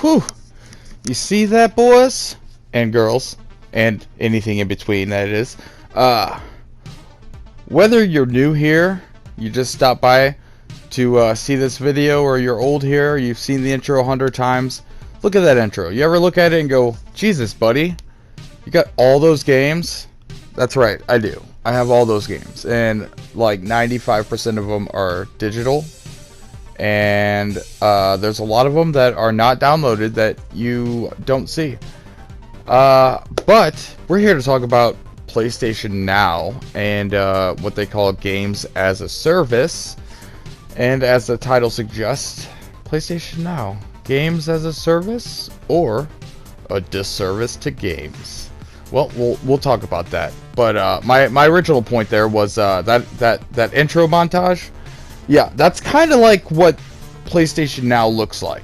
Whew. You see that, boys and girls, and anything in between, that is. Whether you're new here, you just stopped by to see this video, or you're old here, you've seen the intro 100 times, look at that intro. You ever look at it and go, Jesus, buddy, you got all those games? That's right, I do. I have all those games, and like 95% of them are digital, and there's a lot of them that are not downloaded that you don't see. But we're here to talk about PlayStation Now and what they call games as a service. And as the title suggests, PlayStation Now, games as a service or a disservice to games. Well, we'll talk about that. But my original point there was that intro montage. Yeah, that's kind of like what PlayStation Now looks like.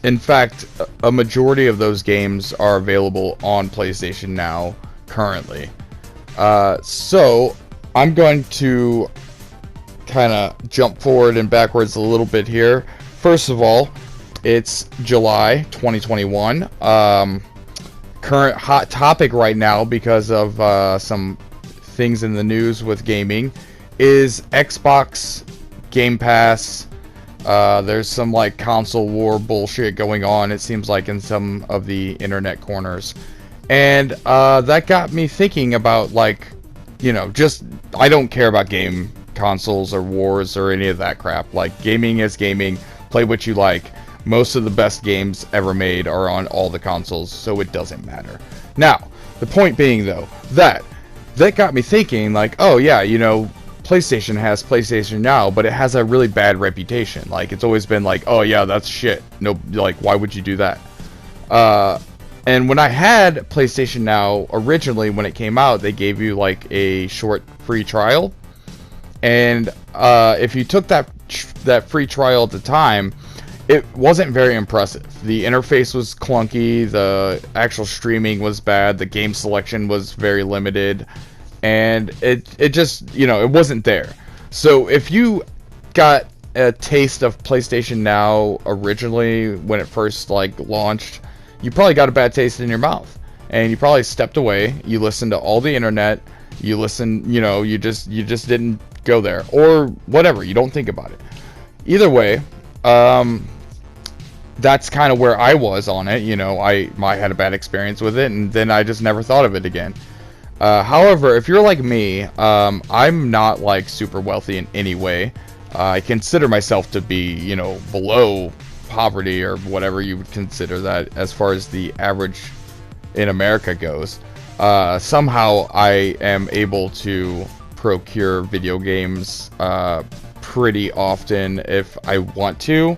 In fact, a majority of those games are available on PlayStation Now currently. So I'm going to kind of jump forward and backwards a little bit here. First of all, it's July 2021. Current hot topic right now, because of some things in the news with gaming, is Xbox Game Pass. There's some like console war bullshit going on, it seems like, in some of the internet corners. And that got me thinking about, like, you know, just, I don't care about game consoles or wars or any of that crap. Like, gaming is gaming. Play what you like. Most of the best games ever made are on all the consoles, so it doesn't matter. Now, the point being, though, that got me thinking, like, oh yeah, you know, PlayStation has PlayStation Now, but it has a really bad reputation. Like, it's always been like, oh yeah, that's shit. No, like, why would you do that? And when I had PlayStation Now originally, when it came out, they gave you like a short free trial. And if you took that free trial at the time, it wasn't very impressive. The interface was clunky, the actual streaming was bad, the game selection was very limited, and it just, you know, it wasn't there. So if you got a taste of PlayStation Now originally when it first like launched, you probably got a bad taste in your mouth, and you probably stepped away. You listened to all the internet, you listened, you know, you just didn't go there, or whatever, you don't think about it. Either way, that's kind of where I was on it. You know, I had a bad experience with it, and then I just never thought of it again. However, if you're like me, I'm not like super wealthy in any way. I consider myself to be, you know, below poverty, or whatever you would consider that as far as the average in America goes. Somehow I am able to procure video games pretty often if I want to.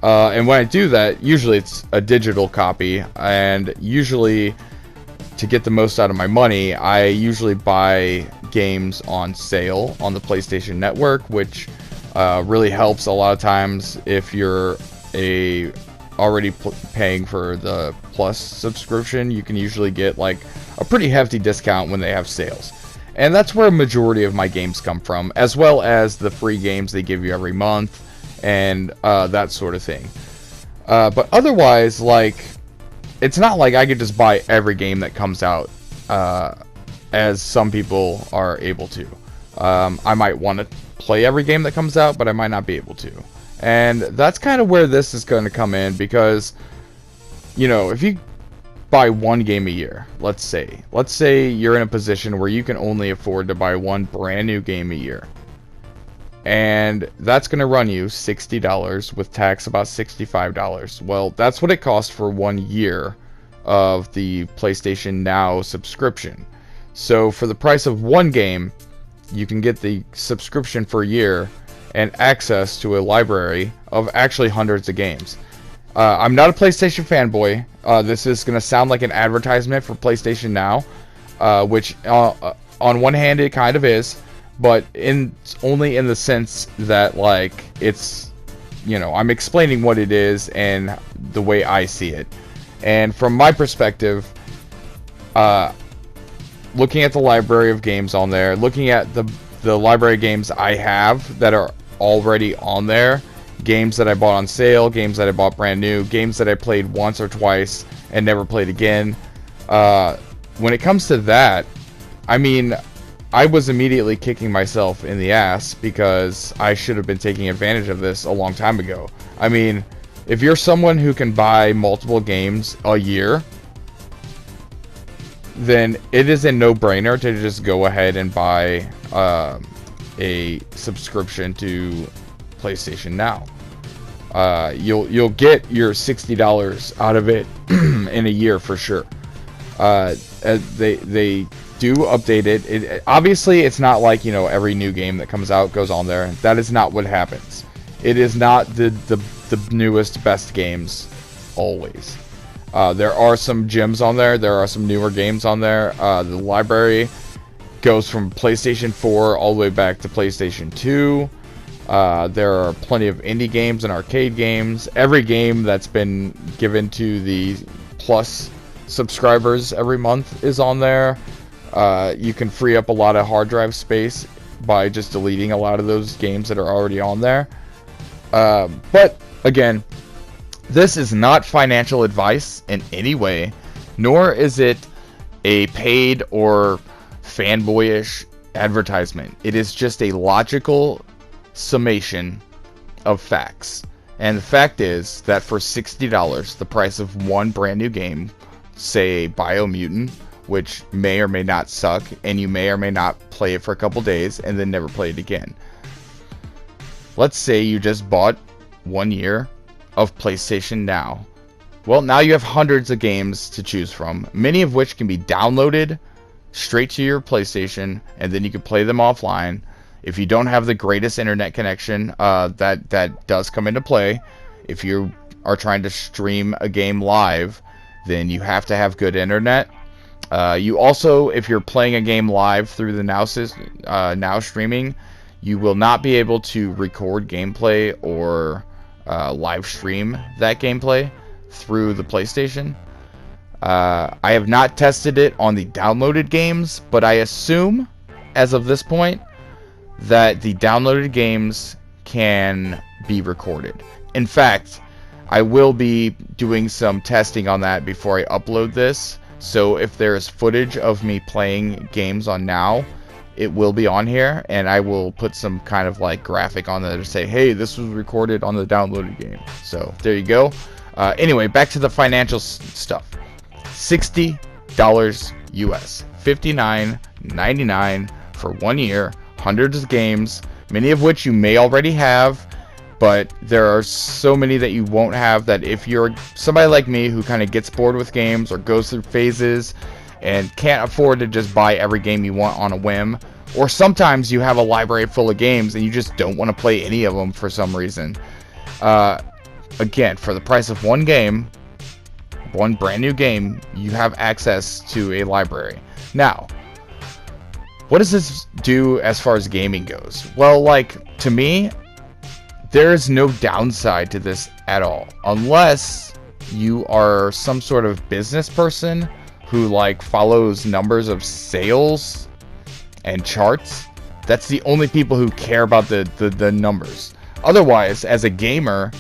And when I do that, usually it's a digital copy, and usually to get the most out of my money, I usually buy games on sale on the PlayStation Network, which really helps a lot of times if you're already paying for the Plus subscription. You can usually get like a pretty hefty discount when they have sales. And that's where a majority of my games come from, as well as the free games they give you every month, and that sort of thing. But otherwise, like, it's not like I could just buy every game that comes out, as some people are able to. I might want to play every game that comes out, but I might not be able to. And that's kind of where this is going to come in, because, you know, if you buy one game a year, let's say you're in a position where you can only afford to buy one brand new game a year, and that's going to run you $60 with tax, about $65. Well, that's what it costs for 1 year of the PlayStation Now subscription. So for the price of one game, you can get the subscription for a year and access to a library of actually hundreds of games. I'm not a PlayStation fanboy. This is going to sound like an advertisement for PlayStation Now, which on one hand it kind of is, but only in the sense that, like, it's, you know, I'm explaining what it is and the way I see it. And from my perspective, looking at the library of games on there, looking at the library of games I have that are already on there, games that I bought on sale, games that I bought brand new, games that I played once or twice and never played again. When it comes to that, I mean, I was immediately kicking myself in the ass because I should have been taking advantage of this a long time ago. I mean, if you're someone who can buy multiple games a year, then it is a no-brainer to just go ahead and buy a subscription to PlayStation Now. You'll get your $60 out of it in a year for sure. They do update it. Obviously, it's not like, you know, every new game that comes out goes on there. That is not what happens. It is not the newest, best games always. There are some gems on there. There are some newer games on there. The library goes from PlayStation 4 all the way back to PlayStation 2. There are plenty of indie games and arcade games. Every game that's been given to the Plus subscribers every month is on there. You can free up a lot of hard drive space by just deleting a lot of those games that are already on there. But again, this is not financial advice in any way, nor is it a paid or fanboyish advertisement. It is just a logical summation of facts. And the fact is that for $60, the price of one brand new game, say Biomutant, which may or may not suck, and you may or may not play it for a couple days and then never play it again. Let's say you just bought 1 year of PlayStation Now. Well, now you have hundreds of games to choose from, many of which can be downloaded straight to your PlayStation, and then you can play them offline. If you don't have the greatest internet connection, that does come into play. If you are trying to stream a game live, then you have to have good internet. You also, if you're playing a game live through the Now streaming, you will not be able to record gameplay or live stream that gameplay through the PlayStation. I have not tested it on the downloaded games, but I assume, as of this point, that the downloaded games can be recorded. In fact, I will be doing some testing on that before I upload this. So if there's footage of me playing games on Now, it will be on here, and I will put some kind of like graphic on there to say, hey, this was recorded on the downloaded game. So there you go. Anyway, back to the financial stuff. $60 US, $59.99 for 1 year, hundreds of games, many of which you may already have, but there are so many that you won't have, that if you're somebody like me who kind of gets bored with games or goes through phases and can't afford to just buy every game you want on a whim, or sometimes you have a library full of games and you just don't want to play any of them for some reason. Again, for the price of one game, one brand new game, you have access to a library. Now, what does this do as far as gaming goes? Well, like, to me, there is no downside to this at all, unless you are some sort of business person who like follows numbers of sales and charts. That's the only people who care about the numbers. Otherwise, as a gamer,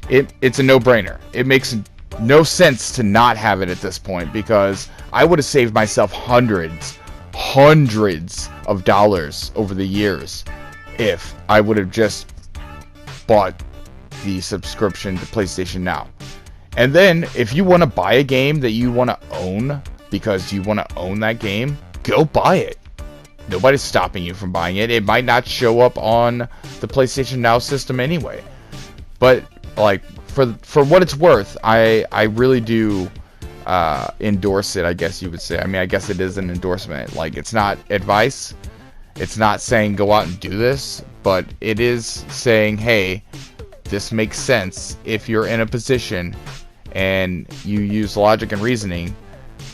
it's a no-brainer. It makes no sense to not have it at this point, because I would have saved myself hundreds of dollars over the years if I would have just bought the subscription to PlayStation Now. And then if you want to buy a game that you want to own because you want to own that game, go buy it. Nobody's stopping you from buying it. It might not show up on the PlayStation Now system anyway. But like, for what it's worth, I really do endorse it, I guess you would say. I mean, I guess it is an endorsement. Like, it's not advice. It's not saying go out and do this, but it is saying, hey, this makes sense if you're in a position and you use logic and reasoning.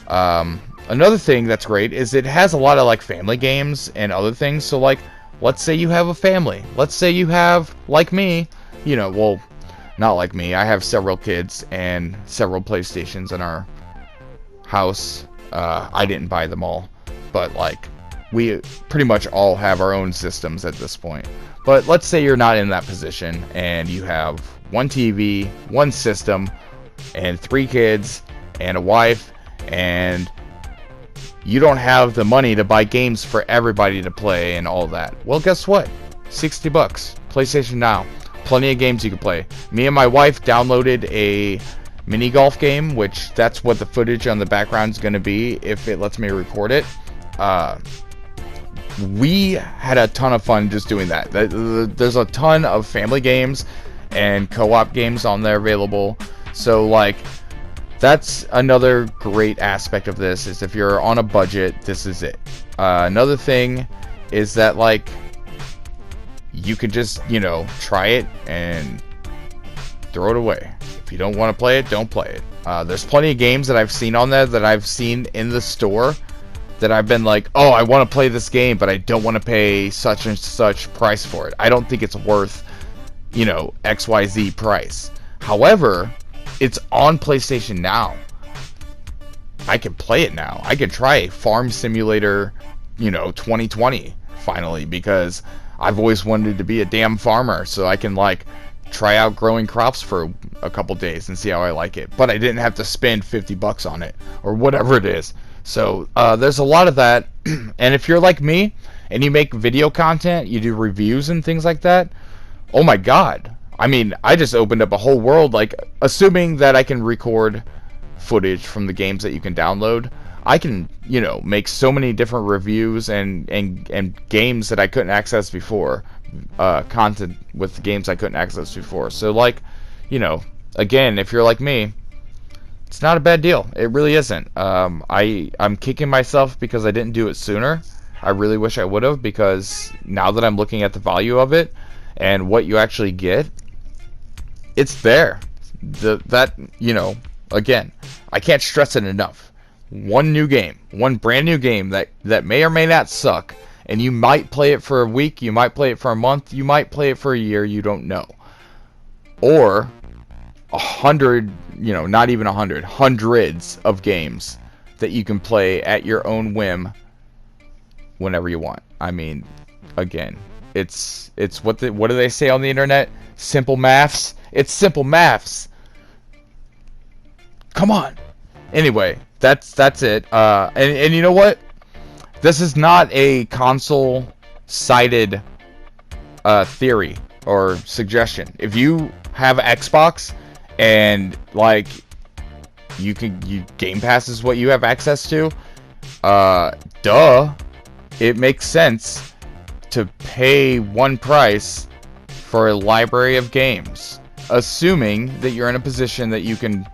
Another thing that's great is it has a lot of like family games and other things. So like, let's say you have a family. Let's say you have, like me, you know, well, not like me. I have several kids and several PlayStations in our house. I didn't buy them all, but like, we pretty much all have our own systems at this point. But let's say you're not in that position and you have one TV, one system, and 3 kids and a wife, and you don't have the money to buy games for everybody to play and all that. Well, guess what? $60. PlayStation Now. Plenty of games you can play. Me and my wife downloaded a mini golf game, which that's what the footage on the background is going to be if it lets me record it. We had a ton of fun just doing that. There's a ton of family games and co-op games on there available. So like, that's another great aspect of this, is if you're on a budget, this is it. Another thing is that like, you can just, you know, try it and throw it away. If you don't want to play it, don't play it. There's plenty of games that I've seen on there that I've seen in the store that I've been like, oh, I want to play this game, but I don't want to pay such and such price for it. I don't think it's worth, you know, XYZ price. However, it's on PlayStation Now. I can play it now. I can try Farm Simulator, you know, 2020 finally, because I've always wanted to be a damn farmer, so I can like try out growing crops for a couple days and see how I like it. But I didn't have to spend $50 on it or whatever it is. So there's a lot of that. And if you're like me and you make video content, you do reviews and things like that, oh my god. I mean, I just opened up a whole world. Like, assuming that I can record footage from the games that you can download, I can, you know, make so many different reviews and games that I couldn't access before. Content with games I couldn't access before. So, like, you know, again, if you're like me, it's not a bad deal. It really isn't. I'm kicking myself because I didn't do it sooner. I really wish I would have, because now that I'm looking at the value of it and what you actually get, it's there. That, you know, again, I can't stress it enough. One new game, one brand new game that may or may not suck, and you might play it for a week, you might play it for a month, you might play it for a year, you don't know. Or 100, you know, not even 100, hundreds of games that you can play at your own whim whenever you want. I mean, again, it's what do they say on the internet? Simple maths. It's simple maths. Come on. Anyway, that's it. And you know what? This is not a console-sided theory or suggestion. If you have Xbox and like Game Pass is what you have access to, it makes sense to pay one price for a library of games, assuming that you're in a position that you can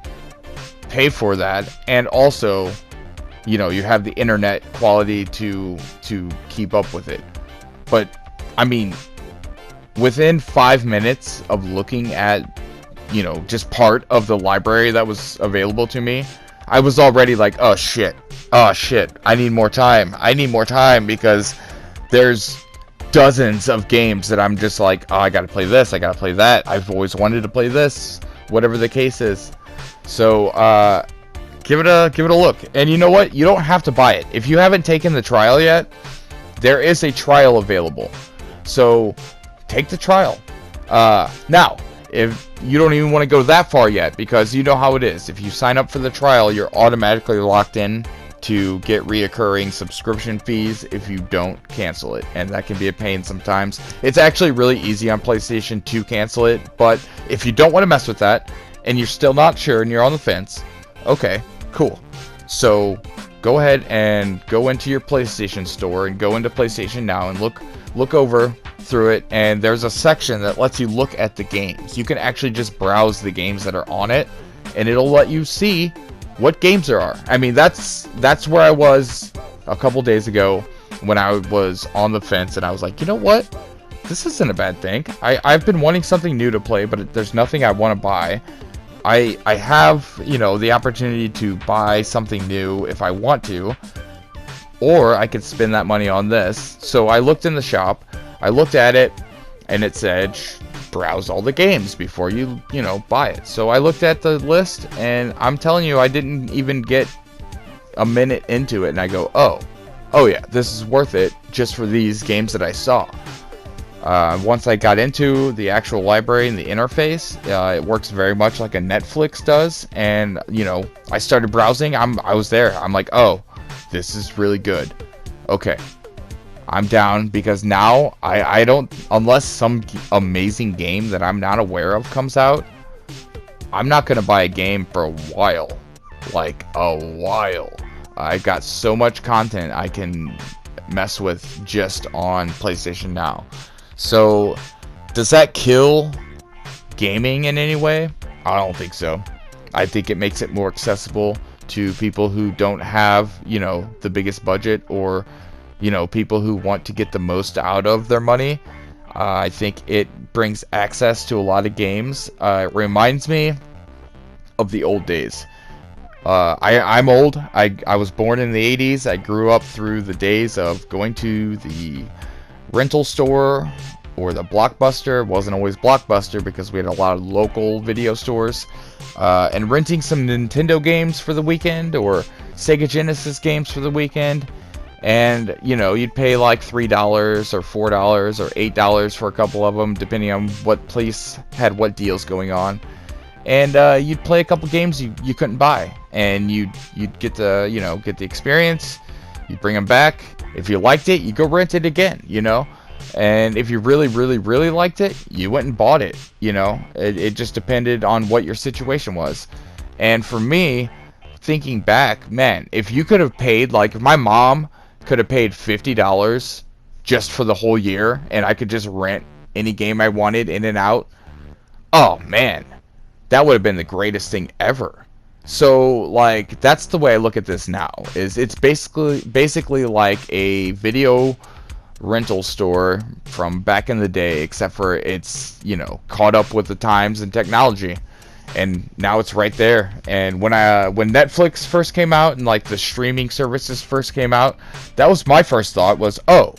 pay for that, and also, you know, you have the internet quality to keep up with it. But I mean, within 5 minutes of looking at, you know, just part of the library that was available to me, I was already like, oh shit, I need more time, because there's dozens of games that I'm just like, oh, I gotta play this, I gotta play that, I've always wanted to play this, whatever the case is. So give it a look. And you know what? You don't have to buy it. If you haven't taken the trial yet, there is a trial available. So take the trial. Now, if you don't even want to go that far yet, because you know how it is. If you sign up for the trial, you're automatically locked in to get reoccurring subscription fees if you don't cancel it, and that can be a pain sometimes. It's actually really easy on PlayStation to cancel it, but if you don't want to mess with that and you're still not sure and you're on the fence, okay, cool. So go ahead and go into your PlayStation store and go into PlayStation Now and look over through it, and there's a section that lets you look at the games. You can actually just browse the games that are on it, and it'll let you see what games there are. I mean, that's where I was a couple days ago when I was on the fence, and I was like, you know what? This isn't a bad thing. I've been wanting something new to play, but there's nothing I want to buy. I have, you know, the opportunity to buy something new if I want to, or I could spend that money on this. So I looked in the shop, I looked at it, and it said, browse all the games before you know, buy it. So I looked at the list, and I'm telling you, I didn't even get a minute into it, and I go, oh yeah, this is worth it just for these games that I saw. Once I got into the actual library and the interface, it works very much like a Netflix does. And you know, I started browsing. I was there. I'm like, oh, this is really good. Okay, I'm down, because now I don't, unless some amazing game that I'm not aware of comes out, I'm not gonna buy a game for a while. Like a while. I've got so much content I can mess with just on PlayStation Now. So, does that kill gaming in any way? I don't think so. I think it makes it more accessible to people who don't have, you know, the biggest budget, or, you know, people who want to get the most out of their money. I think it brings access to a lot of games. It reminds me of the old days. I'm old. I was born in the 80s. I grew up through the days of going to the rental store or the Blockbuster. It wasn't always Blockbuster because we had a lot of local video stores, and renting some Nintendo games for the weekend, or Sega Genesis games for the weekend. And you know, you'd pay like $3 or $4 or $8 for a couple of them, depending on what place had what deals going on. And you'd play a couple games you couldn't buy, and you'd get the, you know, get the experience. You'd bring them back. If you liked it, you go rent it again, you know. And if you really, really, really liked it, you went and bought it, you know. It just depended on what your situation was. And for me, thinking back, man, if you could have paid, like, if my mom could have paid $50 just for the whole year, and I could just rent any game I wanted in and out, oh man, that would have been the greatest thing ever. So, like, that's the way I look at this now. Is it's basically like a video rental store from back in the day, except for it's, you know, caught up with the times and technology. And now it's right there. And when Netflix first came out, and like the streaming services first came out, that was my first thought was, oh,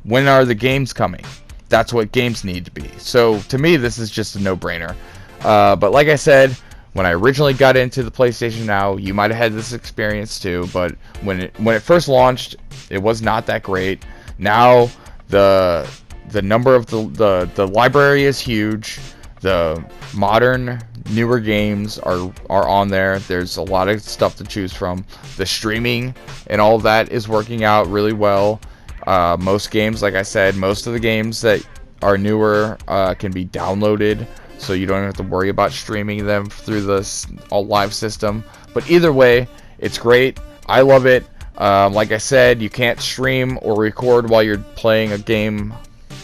when are the games coming? That's what games need to be. So to me, this is just a no-brainer. But like I said, when I originally got into the PlayStation Now, you might have had this experience too, but when it first launched, it was not that great. Now the number of the library is huge. The modern, newer games are on there. There's a lot of stuff to choose from. The streaming and all of that is working out really well. Most games, like I said, most of the games that are newer can be downloaded, so you don't have to worry about streaming them through the live system. But either way, it's great. I love it. Like I said, you can't stream or record while you're playing a game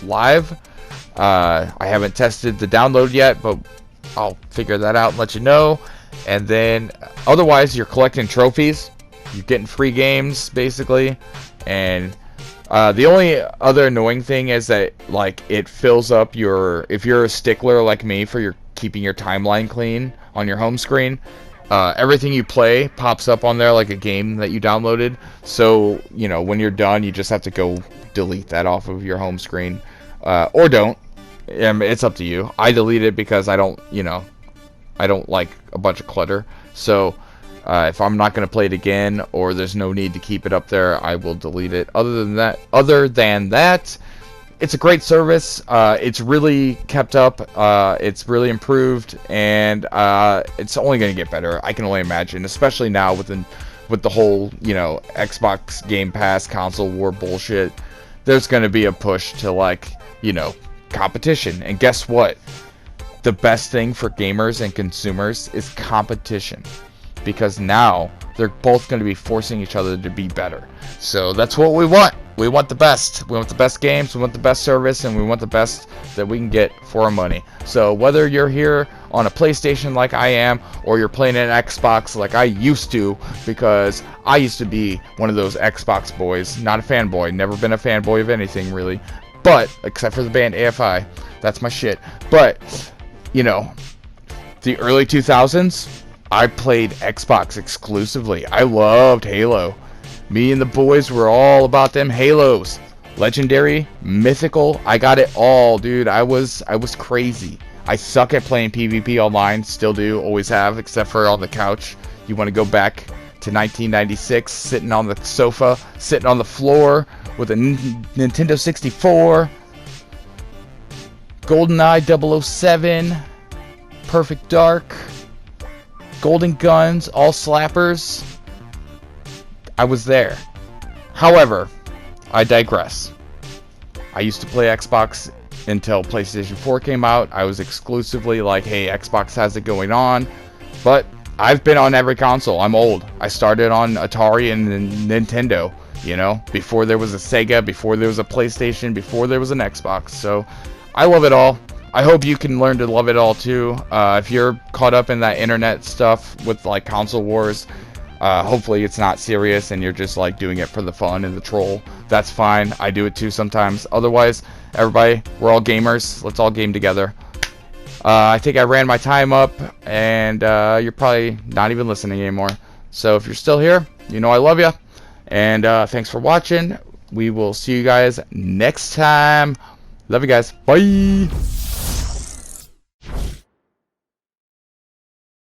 live. I haven't tested the download yet, but I'll figure that out and let you know. And then otherwise, you're collecting trophies. You're getting free games, basically. And the only other annoying thing is that, like, it fills up your, if you're a stickler like me for your keeping your timeline clean on your home screen, everything you play pops up on there like a game that you downloaded. So, you know, when you're done, you just have to go delete that off of your home screen, or don't. It's up to you. I delete it because I don't, you know, I don't like a bunch of clutter. So if I'm not going to play it again, or there's no need to keep it up there, I will delete it. Other than that, it's a great service. It's really kept up. It's really improved, and it's only going to get better. I can only imagine, especially now with the whole, you know, Xbox Game Pass console war bullshit. There's going to be a push to, like, you know, competition. And guess what? The best thing for gamers and consumers is competition, because now they're both going to be forcing each other to be better. So that's what we want. We want the best. We want the best games, we want the best service, and we want the best that we can get for our money. So whether you're here on a PlayStation like I am, or you're playing an Xbox like I used to, because I used to be one of those Xbox boys, not a fanboy, never been a fanboy of anything really, but except for the band AFI, that's my shit. But, you know, the early 2000s, I played Xbox exclusively. I loved Halo. Me and the boys were all about them Halos. Legendary, mythical, I got it all, dude. I was crazy. I suck at playing PvP online, still do, always have, except for on the couch. You want to go back to 1996, sitting on the sofa, sitting on the floor with a Nintendo 64. GoldenEye 007, Perfect Dark, Golden Guns, all slappers. I was there. However, I digress. I used to play Xbox until PlayStation 4 came out. I was exclusively like, hey, Xbox has it going on. But I've been on every console. I'm old. I started on Atari and Nintendo, you know, before there was a Sega, before there was a PlayStation, before there was an Xbox. So I love it all. I hope you can learn to love it all too. If you're caught up in that internet stuff with like console wars, hopefully it's not serious and you're just like doing it for the fun and the troll. That's fine. I do it too sometimes. Otherwise, everybody, we're all gamers. Let's all game together. I think I ran my time up, and you're probably not even listening anymore. So if you're still here, you know I love you. And thanks for watching. We will see you guys next time. Love you guys. Bye.